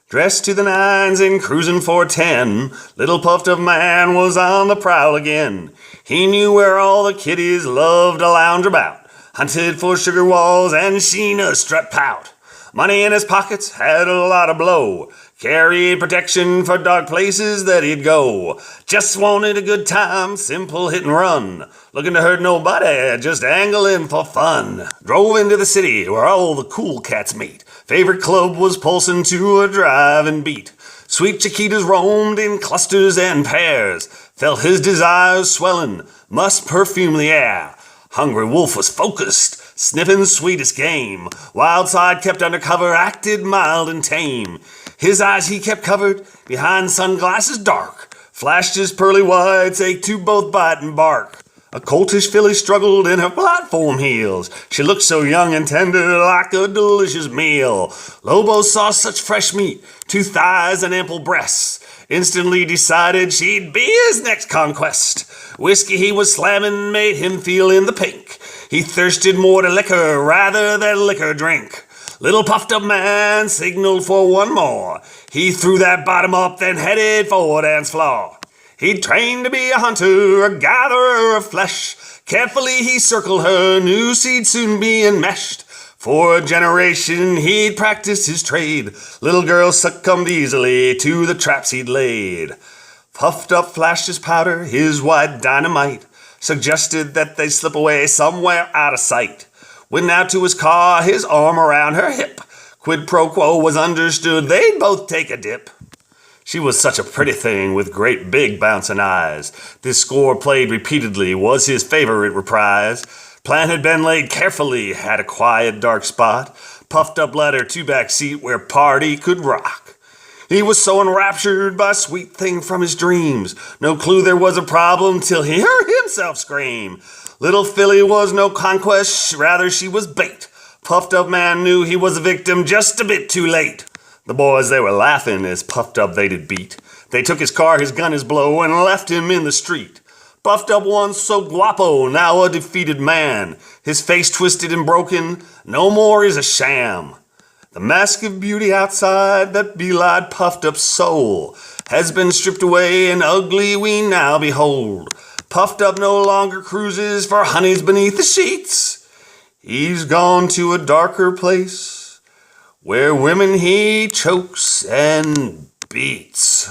Dressed to the nines and cruising for 10, little puffed up man was on the prowl again. He knew where all the kiddies loved to lounge about, hunted for sugar walls and Sheena strut pout. Money in his pockets, had a lot of blow, carried protection for dark places that he'd go. Just wanted a good time, simple hit and run, looking to hurt nobody, just angling for fun. Drove into the city where all the cool cats meet. Favorite club was pulsing to a driving beat. Sweet Chiquitas roamed in clusters and pairs, felt his desires swelling, must perfume the air. Hungry Wolf was focused, sniffing sweetest game. Wildside kept under cover, acted mild and tame. His eyes he kept covered, behind sunglasses dark. Flashed his pearly whites, ached to both bite and bark. A coltish filly struggled in her platform heels. She looked so young and tender, like a delicious meal. Lobo saw such fresh meat, 2 thighs and ample breasts. Instantly decided she'd be his next conquest. Whiskey he was slamming made him feel in the pink. He thirsted more to liquor rather than liquor drink. Little puffed up man signaled for one more. He threw that bottom up, then headed for the dance floor. He'd trained to be a hunter, a gatherer of flesh. Carefully he circled her, knew she'd soon be enmeshed. For a generation he'd practiced his trade. Little girl succumbed easily to the traps he'd laid. Puffed up flashed his powder, his white dynamite suggested that they slip away somewhere out of sight. Went out to his car, his arm around her hip. Quid pro quo was understood, they'd both take a dip. She was such a pretty thing with great big bouncing eyes. This score played repeatedly was his favorite reprise. Plan had been laid carefully, had a quiet dark spot. Puffed up leather 2-back seat where party could rock. He was so enraptured by sweet thing from his dreams. No clue there was a problem till he heard himself scream. Little filly was no conquest, rather she was bait. Puffed up man knew he was a victim just a bit too late. The boys, they were laughing as puffed up they did beat. They took his car, his gun, his blow, and left him in the street. Puffed up once so guapo, now a defeated man. His face twisted and broken, no more is a sham. The mask of beauty outside that belied puffed up soul has been stripped away and ugly we now behold. Puffed up no longer cruises for honeys beneath the sheets. He's gone to a darker place where women he chokes and beats.